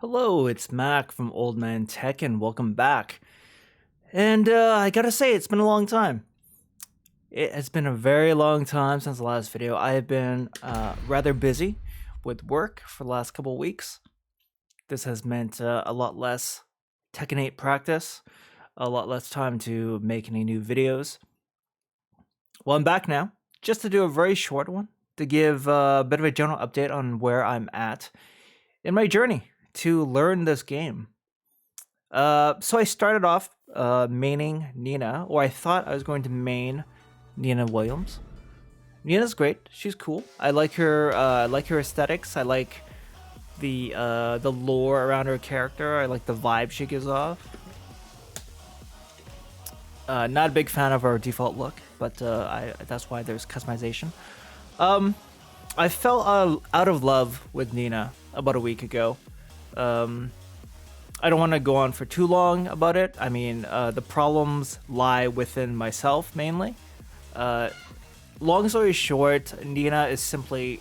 Hello, it's Mac from Old Man Tekken. Welcome back. And I gotta say, it's been a long time. It has been a very long time since the last video. I have been rather busy with work for the last couple of weeks. This has meant a lot less Tekken 8 practice, a lot less time to make any new videos. Well, I'm back now, just to do a very short one, to give a bit of a general update on where I'm at in my journey to learn this game. So I started off maining Nina, or I thought I was going to main Nina Williams. Nina's great. She's cool. I like her. I like her aesthetics. I like the lore around her character. I like the vibe she gives off. Not a big fan of her default look, but that's why there's customization. I fell out of love with Nina about a week ago. I don't want to go on for too long about it. I mean, the problems lie within myself mainly. Long story short, Nina is simply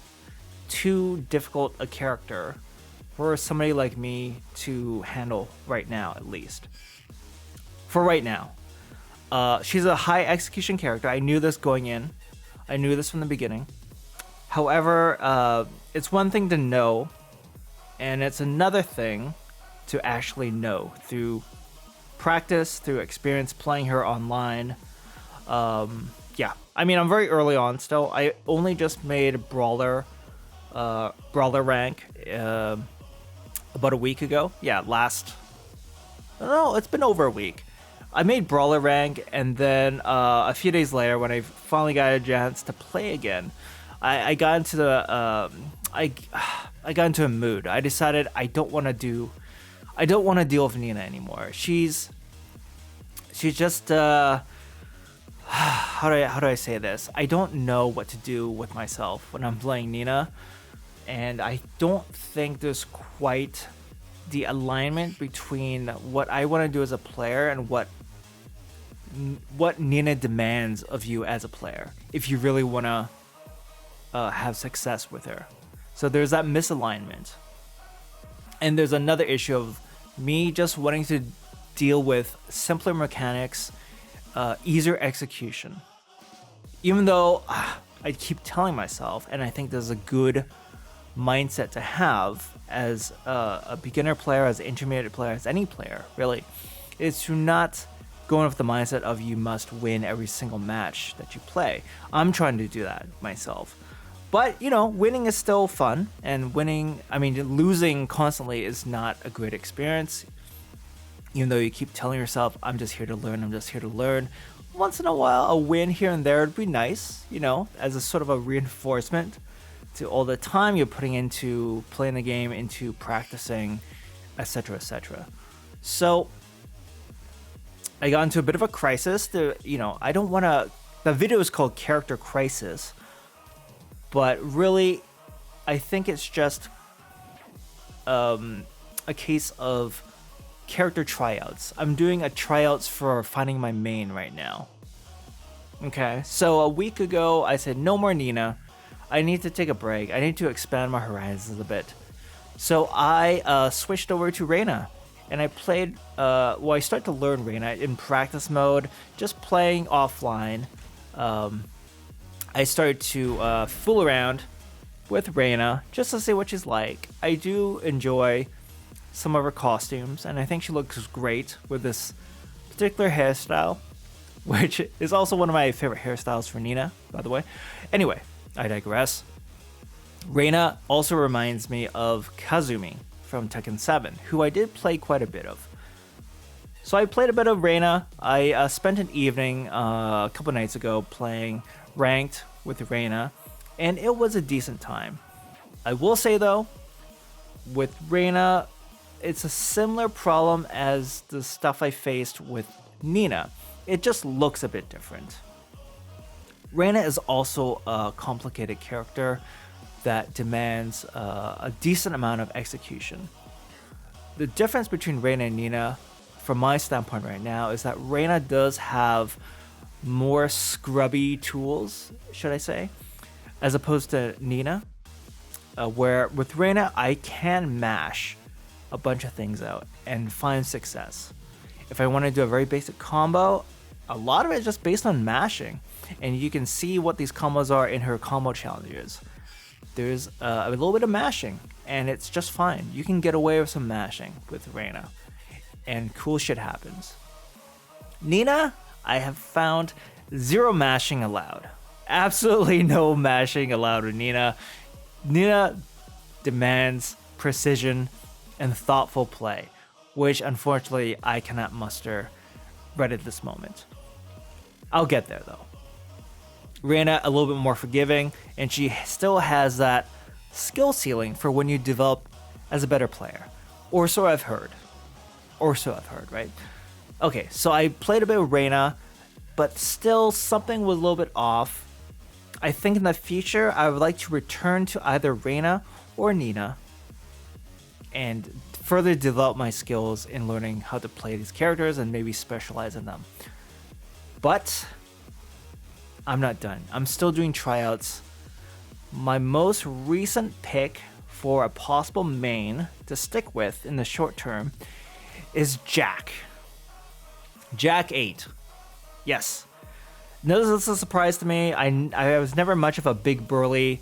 too difficult a character for somebody like me to handle right now, at least. For right now. She's a high execution character. I knew this going in. I knew this from the beginning. However, it's one thing to know, and it's another thing to actually know through practice, through experience playing her online. Yeah, I mean, I'm very early on still. I only just made Brawler rank about a week ago. Yeah, no, it's been over a week. I made Brawler rank, and then a few days later, when I finally got a chance to play again, I got into the I got into a mood. I decided I don't want to deal with Nina anymore. She's just how do I say this? I don't know what to do with myself when I'm playing Nina, and I don't think there's quite the alignment between what I want to do as a player and what Nina demands of you as a player if you really want to have success with her. So there's that misalignment. And there's another issue of me just wanting to deal with simpler mechanics, easier execution. Even though I keep telling myself, and I think there's a good mindset to have as a beginner player, as an intermediate player, as any player, really, is to not go in with the mindset of you must win every single match that you play. I'm trying to do that myself. But, you know, winning is still fun, and losing constantly is not a great experience. Even though you keep telling yourself, I'm just here to learn, I'm just here to learn. Once in a while, a win here and there would be nice, you know, as a sort of a reinforcement to all the time you're putting into playing the game, into practicing, etc., etc. So, I got into a bit of a crisis. I don't want to... The video is called Character Crisis. But really, I think it's just a case of character tryouts. I'm doing a tryouts for finding my main right now. Okay, so a week ago, I said no more Nina. I need to take a break. I need to expand my horizons a bit. So I switched over to Reina. And I played, I started to learn Reina in practice mode, just playing offline. I started to fool around with Reina just to see what she's like. I do enjoy some of her costumes, and I think she looks great with this particular hairstyle, which is also one of my favorite hairstyles for Nina, by the way. Anyway, I digress. Reina also reminds me of Kazumi from Tekken 7, who I did play quite a bit of. So I played a bit of Reina. I spent an evening a couple nights ago playing ranked with Reina, and it was a decent time. I will say though, with Reina, it's a similar problem as the stuff I faced with Nina. It just looks a bit different. Reina is also a complicated character that demands a decent amount of execution. The difference between Reina and Nina, from my standpoint right now, is that Reina does have more scrubby tools, should I say, as opposed to Nina, where with Reina I can mash a bunch of things out and find success. If I want to do a very basic combo, a lot of it is just based on mashing, and you can see what these combos are in her combo challenges. There's a little bit of mashing, and it's just fine. You can get away with some mashing with Reina, and cool shit happens. Nina, I have found zero mashing allowed. Absolutely no mashing allowed with Nina. Nina demands precision and thoughtful play, which unfortunately I cannot muster right at this moment. I'll get there though. Reina, a little bit more forgiving, and she still has that skill ceiling for when you develop as a better player. Or so I've heard. Right? Okay, so I played a bit of Reina, but still something was a little bit off. I think in the future I would like to return to either Reina or Nina and further develop my skills in learning how to play these characters and maybe specialize in them. But I'm not done. I'm still doing tryouts. My most recent pick for a possible main to stick with in the short term is Jack. Jack 8. Yes. No, this is a surprise to me. I was never much of a big burly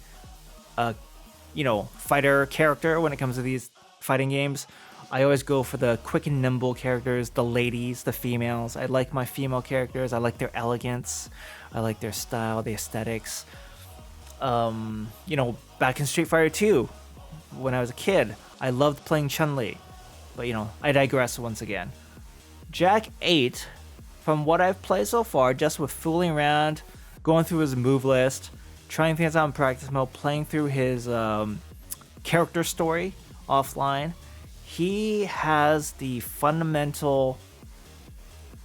fighter character when it comes to these fighting games. I always go for the quick and nimble characters, the ladies, the females. I like my female characters. I like their elegance. I like their style, the aesthetics. Back in Street Fighter 2, when I was a kid, I loved playing Chun-Li. But, I digress once again. Jack 8, from what I've played so far, just with fooling around, going through his move list, trying things out in practice mode, playing through his character story offline, he has the fundamental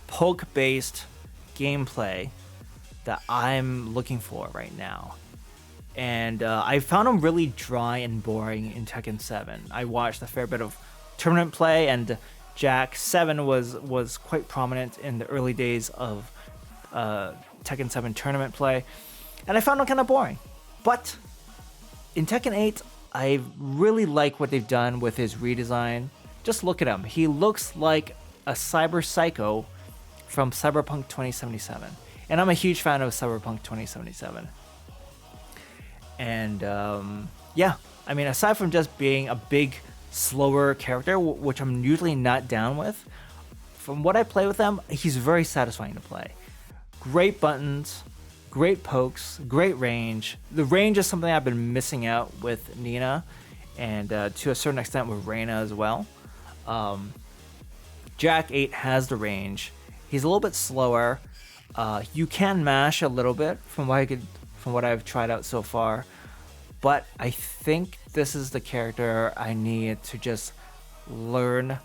poke-based gameplay that I'm looking for right now. And I found him really dry and boring in Tekken 7. I watched a fair bit of tournament play, and Jack 7 was quite prominent in the early days of Tekken 7 tournament play, and I found him kind of boring. But in Tekken 8, I really like what they've done with his redesign. Just look at him. He looks like a cyber psycho from Cyberpunk 2077. And I'm a huge fan of Cyberpunk 2077. And aside from just being a big, slower character, which I'm usually not down with, from what I play with him, he's very satisfying to play. Great buttons, great pokes, great range. The range is something I've been missing out with Nina, and to a certain extent with Reina as well. Jack 8 has the range. He's a little bit slower. You can mash a little bit from what I've tried out so far, but I think this is the character I need to just learn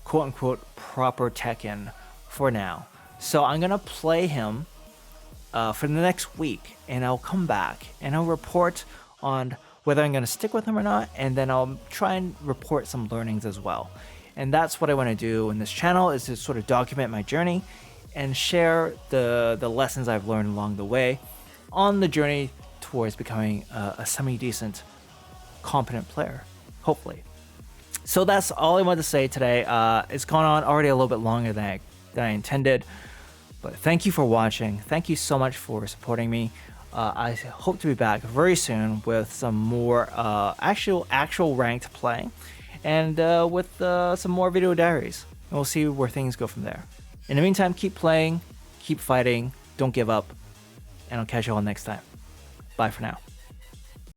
quote-unquote proper Tekken for now. So I'm gonna play him for the next week, and I'll come back and I'll report on whether I'm gonna stick with him or not, and then I'll try and report some learnings as well. And that's what I want to do in this channel, is to sort of document my journey and share the lessons I've learned along the way on the journey towards becoming a semi-decent, competent player, hopefully. So that's all I wanted to say today. It's gone on already a little bit longer than I intended, but thank you for watching. Thank you so much for supporting me. I hope to be back very soon with some more actual ranked play, and with some more video diaries. And we'll see where things go from there. In the meantime, keep playing, keep fighting, don't give up, and I'll catch you all next time. Bye for now.